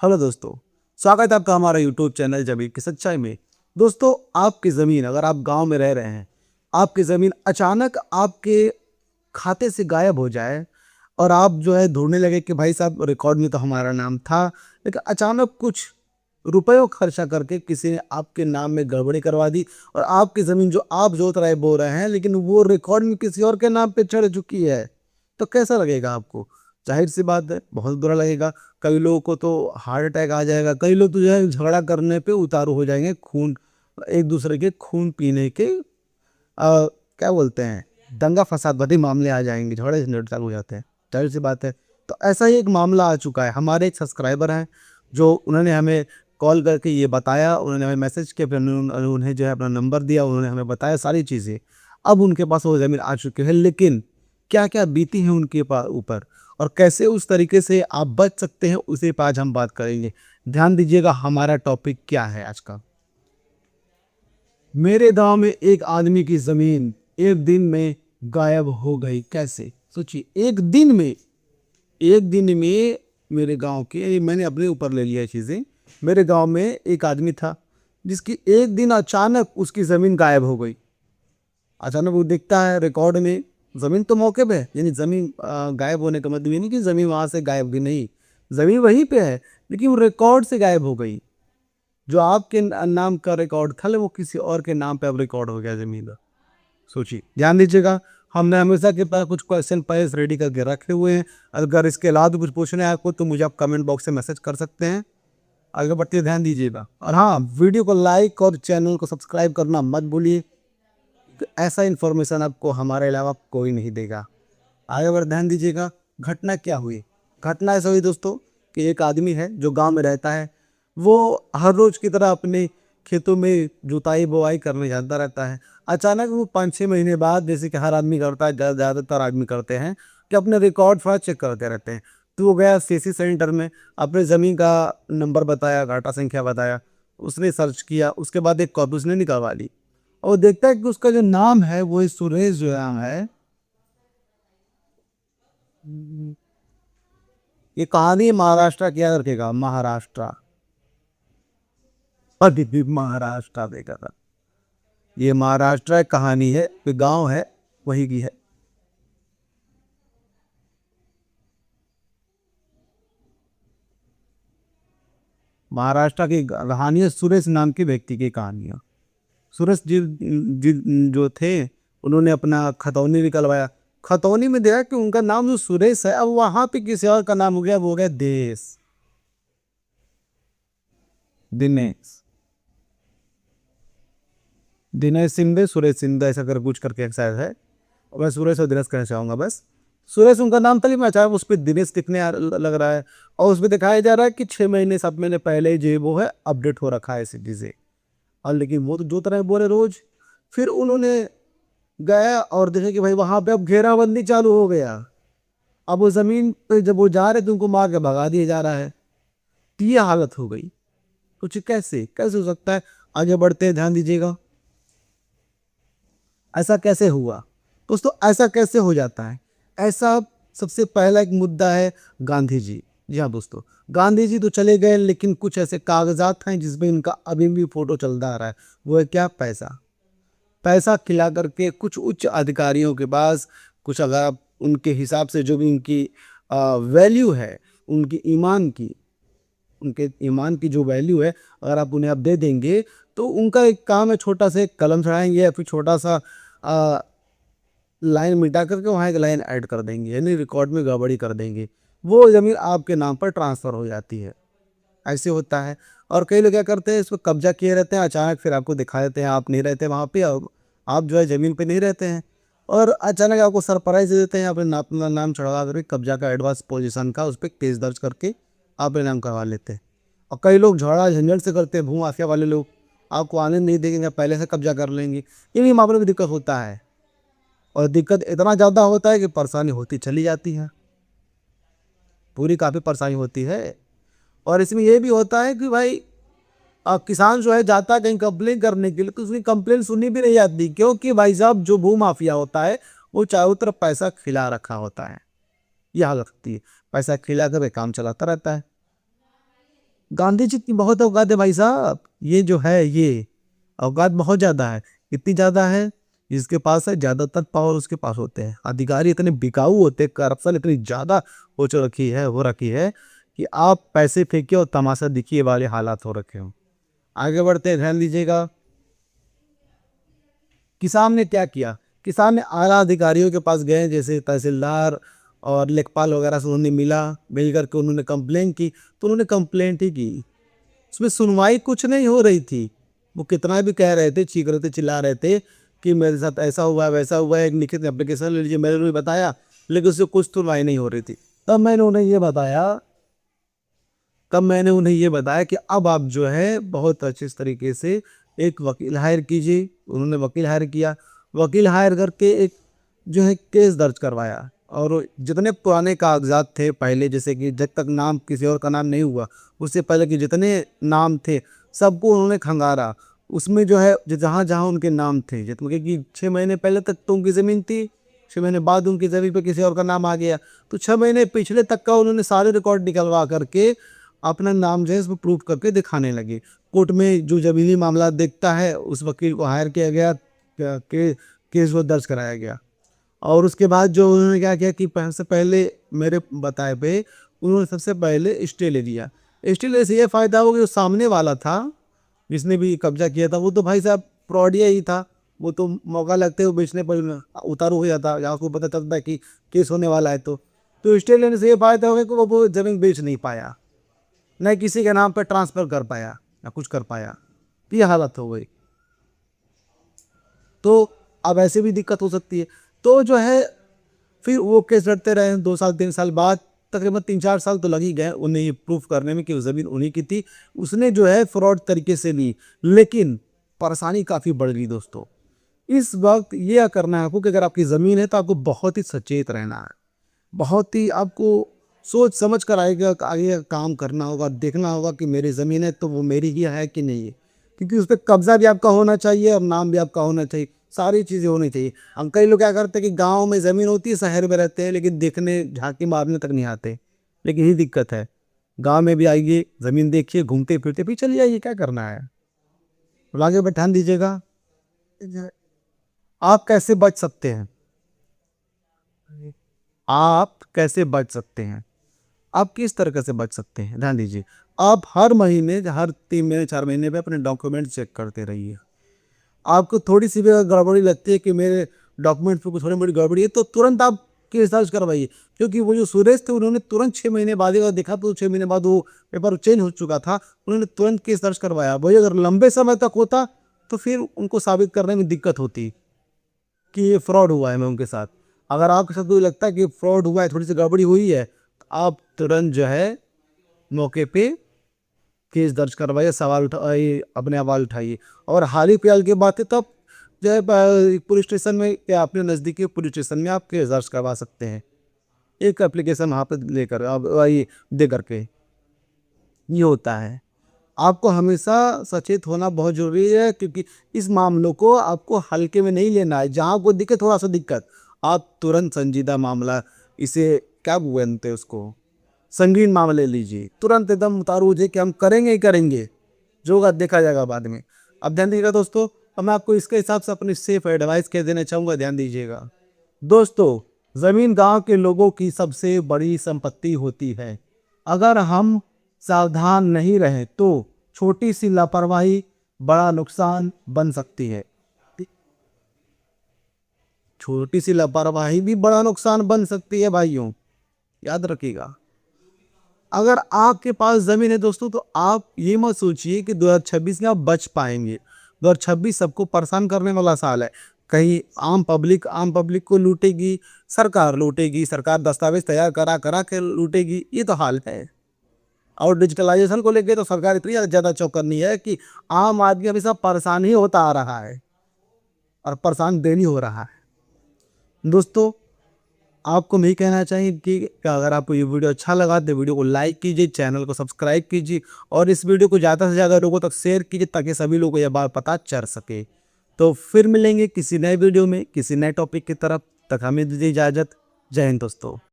Hello दोस्तों, स्वागत है आपका हमारा यूट्यूब चैनल जमीन की सच्चाई में। दोस्तों, आपकी ज़मीन, अगर आप गांव में रह रहे हैं, आपकी ज़मीन अचानक आपके खाते से गायब हो जाए और आप जो है ढूंढने लगे कि भाई साहब रिकॉर्ड में तो हमारा नाम था, लेकिन अचानक कुछ रुपयों खर्चा करके किसी ने आपके नाम में गड़बड़ी करवा दी और आपकी ज़मीन जो आप जोत रहे बो रहे हैं, लेकिन वो रिकॉर्ड में किसी और के नाम पे चढ़ चुकी है, तो कैसा लगेगा आपको? जाहिर सी बात है, बहुत बुरा लगेगा। कई लोगों को तो हार्ट अटैक आ जाएगा, कई लोग तो जो है झगड़ा करने पे उतारू हो जाएंगे, खून एक दूसरे के खून पीने के क्या बोलते हैं, दंगा फसाद वाले मामले आ जाएंगे, झगड़े झंझट चालू हो जाते हैं। जाहिर सी बात है। तो ऐसा ही एक मामला आ चुका है। हमारे एक सब्सक्राइबर हैं जो उन्होंने हमें कॉल करके ये बताया, उन्होंने हमें मैसेज किया, फिर उन्हें जो है अपना नंबर दिया, उन्होंने हमें बताया सारी चीज़ें। अब उनके पास वो ज़मीन आ चुकी है, लेकिन क्या क्या बीती है उनके ऊपर और कैसे उस तरीके से आप बच सकते हैं, उसी पर आज हम बात करेंगे। ध्यान दीजिएगा, हमारा टॉपिक क्या है आज का। मेरे गांव में एक आदमी की जमीन एक दिन में गायब हो गई। कैसे? सोचिए, एक दिन में मेरे गांव के, मैंने अपने ऊपर ले लिया है चीज़ें। मेरे गांव में एक आदमी था जिसकी एक दिन अचानक उसकी ज़मीन गायब हो गई। अचानक वो दिखता है रिकॉर्ड में, ज़मीन तो मौके पे है, यानी ज़मीन गायब होने का मतलब ये नहीं कि ज़मीन वहाँ से गायब हुई, नहीं, ज़मीन वहीं पे है, लेकिन वो रिकॉर्ड से गायब हो गई। जो आपके नाम का रिकॉर्ड था वो किसी और के नाम पे अब रिकॉर्ड हो गया ज़मीन का। सोचिए, ध्यान दीजिएगा, हमने हमेशा के पास कुछ क्वेश्चन पहले रेडी करके रखे हुए हैं। अगर इसके अलावा भी कुछ पूछना है आपको तो मुझे आप कमेंट बॉक्स से मैसेज कर सकते हैं। आगे बढ़ते हुए ध्यान दीजिएगा, और हाँ, वीडियो को लाइक और चैनल को सब्सक्राइब करना मत भूलिए। ऐसा इन्फॉर्मेशन आपको हमारे अलावा कोई नहीं देगा। आगे बढ़ ध्यान दीजिएगा, घटना क्या हुई। घटना ऐसा हुई दोस्तों कि एक आदमी है जो गांव में रहता है, वो हर रोज की तरह अपने खेतों में जुताई बुआई करने जाता रहता है। अचानक वो 5-6 महीने बाद, जैसे कि हर आदमी करता है, ज़्यादातर आदमी करते हैं कि अपने रिकॉर्ड थोड़ा चेक करते रहते हैं। तो वो गया सीसी सेंटर में, अपने ज़मीन का नंबर बताया, घाटा संख्या बताया, उसने सर्च किया, उसके बाद एक कॉपी उसने निकलवा ली और देखता है कि उसका जो नाम है वो सुरेश जो नाम है। ये कहानी महाराष्ट्र क्या रखेगा, महाराष्ट्र, अभी भी महाराष्ट्र देगा था। ये महाराष्ट्र एक कहानी है, कोई गांव है वही की है। महाराष्ट्र की कहानी है, सुरेश नाम के व्यक्ति की कहानी है। सुरेश जी जो थे, उन्होंने अपना खतौनी निकलवाया। खतौनी में देखा कि उनका नाम जो सुरेश है, अब वहां पे किसी और का नाम हो गया, वो हो गया देश, दिनेश, दिनेश सिंधे, सुरेश सिंधे, ऐसा कर कुछ करके एक शायद है। और मैं सुरेश और दिनेश कहना चाहूंगा बस। सुरेश उनका नाम था, लेकिन मैं चाहे उस पर दिनेश दिखने लग रहा है, और उस पर दिखाया जा रहा है कि 6 महीने 7 महीने पहले जो वो है अपडेट हो रखा है सिटी से। और लेकिन वो तो जो तरह बोले रोज। फिर उन्होंने गया और देखा कि भाई वहां पे अब घेराबंदी चालू हो गया। अब वो जमीन पे जब वो जा रहे थे, उनको मार के भगा दिया जा रहा है। तो ये हालत हो गई। कुछ कैसे कैसे हो सकता है? आगे बढ़ते हैं, ध्यान दीजिएगा, ऐसा कैसे हुआ दोस्तों, ऐसा कैसे हो जाता है? ऐसा सबसे पहला एक मुद्दा है गांधी जी। जी हाँ दोस्तों, गांधी जी तो चले गए, लेकिन कुछ ऐसे कागजात हैं जिसमें इनका अभी भी फोटो चलता आ रहा है। वो है क्या? पैसा। पैसा खिला करके कुछ उच्च अधिकारियों के पास, कुछ अगर आप उनके हिसाब से जो भी उनकी वैल्यू है, उनकी ईमान की, उनके ईमान की जो वैल्यू है, अगर आप उन्हें आप दे देंगे, तो उनका एक काम है, छोटा सा एक कलम चढ़ाएंगे या फिर छोटा सा लाइन मिटा करके वहाँ एक लाइन ऐड कर देंगे, यानी रिकॉर्ड में गड़बड़ी कर देंगे, वो ज़मीन आपके नाम पर ट्रांसफ़र हो जाती है। ऐसे होता है। और कई लोग क्या करते हैं, इसको कब्जा किए रहते हैं, अचानक फिर आपको दिखा देते हैं आप नहीं रहते वहाँ पे, और आप जो है ज़मीन पे नहीं रहते हैं, और अचानक आपको सरप्राइज दे देते हैं, अपने अपना नाम चढ़वा करके कब्जा का एडवांस पोजीशन का उस पर केस दर्ज करके आप नाम करवा लेते हैं। और कई लोग झगड़ा झंझट से करते हैं, भू माफिया वाले लोग आपको आने नहीं देंगे, पहले से कब्जा कर लेंगे। इन भी मामलों में दिक्कत होता है, और दिक्कत इतना ज़्यादा होता है कि परेशानी होती चली जाती है, पूरी काफ़ी परेशानी होती है। और इसमें यह भी होता है कि भाई किसान जो है जाता है कहीं कंप्लेन करने के लिए, तो उसकी कंप्लेन सुननी भी नहीं जाती, क्योंकि भाई साहब जो भू माफिया होता है वो चारों तरफ पैसा खिला रखा होता है। यह हालत होती है, पैसा खिला कर काम चलाता रहता है। गांधी जी की बहुत औकात है भाई साहब, ये जो है ये औकात बहुत ज़्यादा है। इतनी ज़्यादा है, जिसके पास है ज़्यादातर पावर उसके पास होते हैं। अधिकारी इतने बिकाऊ होते हैं, करप्शन इतनी ज़्यादा हो रखी है कि आप पैसे फेंकिए और तमाशा देखिए वाले हालात हो रखे हो। आगे बढ़ते हैं, ध्यान दीजिएगा। किसान ने क्या किया? किसान ने आला अधिकारियों के पास गए, जैसे तहसीलदार और लेखपाल वगैरह से उन्होंने मिल करके उन्होंने कंप्लेन की। तो उन्होंने कंप्लेंट ही की, उसमें सुनवाई कुछ नहीं हो रही थी। वो कितना भी कह रहे थे, चीख रहे थे, चिल्ला रहे थे कि मेरे साथ ऐसा हुआ है, वैसा हुआ है, एक लिखित एप्लीकेशन ले लीजिए, मैंने उन्हें बताया, लेकिन उससे कुछ सुनवाई नहीं हो रही थी। तब मैंने उन्हें ये बताया कि अब आप जो है बहुत अच्छे तरीके से एक वकील हायर कीजिए। उन्होंने वकील हायर किया, वकील हायर करके एक जो है केस दर्ज करवाया। और जितने पुराने कागजात थे पहले, जैसे कि जब तक नाम किसी और का नाम नहीं हुआ उससे पहले के जितने नाम थे सबको उन्होंने खंगारा। उसमें जो है जहाँ जहाँ उनके नाम थे, जितने कि 6 महीने पहले तक तो उनकी ज़मीन थी, 6 महीने बाद उनकी ज़मीन पे किसी और का नाम आ गया, तो 6 महीने पिछले तक का उन्होंने सारे रिकॉर्ड निकलवा करके अपना नाम जो है इसमें प्रूफ करके दिखाने लगे। कोर्ट में जो ज़मीनी मामला देखता है उस वकील को हायर किया गया, केस वो दर्ज कराया गया। और उसके बाद जो उन्होंने क्या किया कि सबसे पहले मेरे बताए पे उन्होंने सबसे पहले स्टे ले लिया। स्टे लेने से ये फ़ायदा हो कि जो सामने वाला था, जिसने भी कब्जा किया था, वो तो भाई साहब फ्रॉडिया ही था। वो तो मौका लगते हुए बेचने पर उतारू हो जाता, जहाँ को पता चलता है कि केस होने वाला है। तो स्टे लेने से ये फ़ायदा हो गया कि वो ज़मीन बेच नहीं पाया, न किसी के नाम पर ट्रांसफ़र कर पाया, ना कुछ कर पाया। ये हालत हो गई। तो अब ऐसे भी दिक्कत हो सकती है। तो जो है फिर वो केस लड़ते रहे, 2 साल 3 साल बाद, तकरीबन 3-4 साल तो लग ही गए उन्हें ये प्रूफ करने में कि वो ज़मीन उन्हीं की थी। उसने जो है फ्रॉड तरीके से ली, लेकिन परेशानी काफ़ी बढ़ गई दोस्तों। इस वक्त ये करना है आपको कि अगर आपकी ज़मीन है तो आपको बहुत ही सचेत रहना है, बहुत ही आपको सोच समझ कर आगे काम करना होगा, देखना होगा कि मेरी ज़मीन है तो वो मेरी ही है कि नहीं है। क्योंकि उस पे कब्ज़ा भी आपका होना चाहिए और नाम भी आपका होना चाहिए, सारी चीज़ें होनी चाहिए। हम कई लोग क्या करते हैं कि गाँव में ज़मीन होती है, शहर में रहते हैं, लेकिन देखने झाँकी मारने तक नहीं आते। लेकिन यही दिक्कत है, गाँव में भी आइए, ज़मीन देखिए, घूमते फिरते फिर चले जाइए, क्या करना है। और आगे पर ध्यान दीजिएगा, आप कैसे बच सकते हैं? आप कैसे बच सकते हैं? आप किस तरीके से बच सकते हैं? ध्यान दीजिए, आप हर महीने, हर 3 महीने 4 महीने पे अपने डॉक्यूमेंट चेक करते रहिए। आपको थोड़ी सी भी अगर गड़बड़ी लगती है कि मेरे डॉक्यूमेंट्स में कुछ थोड़ी मोड़ी गड़बड़ी है, तो तुरंत आप केस दर्ज करवाइए। क्योंकि वो जो सुरेश थे उन्होंने तुरंत 6 महीने बाद ही देखा, तो 6 महीने बाद वो पेपर चेंज हो चुका था, उन्होंने तुरंत केस दर्ज करवाया। वही अगर लंबे समय तक होता तो फिर उनको साबित करने में दिक्कत होती कि ये फ्रॉड हुआ है मैं उनके साथ। अगर आपके साथ कोई लगता है कि फ्रॉड हुआ है, थोड़ी सी गड़बड़ी हुई है, तो आप तुरंत जो है मौके पे केस दर्ज करवाइए, सवाल उठाइए, अपने आवाज़ उठाइए। और हाल ही फिलहाल की बात है, तब जो है पुलिस स्टेशन में या अपने नज़दीकी पुलिस स्टेशन में आप केस दर्ज करवा सकते हैं, एक एप्लीकेशन वहाँ पर लेकर आप ये दे करके। ये होता है, आपको हमेशा सचेत होना बहुत ज़रूरी है, क्योंकि इस मामलों को आपको हल्के में नहीं लेना है। जहाँ आपको दिखे थोड़ा सा दिक्कत, आप तुरंत संजीदा मामला, इसे क्या बोलते हैं उसको, संगीन मामला ले लीजिए, तुरंत एकदम उतारू हो जाए कि हम करेंगे ही करेंगे, जो होगा देखा जाएगा बाद में। अब ध्यान दीजिएगा दोस्तों, अब मैं आपको इसके हिसाब से अपनी सेफ एडवाइस कह देना चाहूँगा, ध्यान दीजिएगा दोस्तों। ज़मीन गांव के लोगों की सबसे बड़ी संपत्ति होती है। अगर हम सावधान नहीं रहे तो छोटी सी लापरवाही बड़ा नुकसान बन सकती है। छोटी सी लापरवाही भी बड़ा नुकसान बन सकती है भाइयों, याद रखिएगा। अगर आपके पास ज़मीन है दोस्तों, तो आप ये मत सोचिए कि 2026 में आप बच पाएंगे। 2026 सबको परेशान करने वाला साल है। कहीं आम पब्लिक को लूटेगी, सरकार दस्तावेज तैयार करा करा के लूटेगी, ये तो हाल है। और डिजिटलाइजेशन को लेके तो सरकार इतनी ज़्यादा चौकन्नी है कि आम आदमी हमेशा परेशान ही होता आ रहा है और परेशान देनी हो रहा है। दोस्तों, आपको मैं कहना चाहिए कि अगर आपको ये वीडियो अच्छा लगा तो वीडियो को लाइक कीजिए, चैनल को सब्सक्राइब कीजिए और इस वीडियो को ज़्यादा से ज़्यादा लोगों तक शेयर कीजिए, ताकि सभी लोगों को यह बात पता चल सके। तो फिर मिलेंगे किसी नए वीडियो में, किसी नए टॉपिक की तरफ। तक हमें दीजिए इजाज़त। जय हिंद दोस्तों।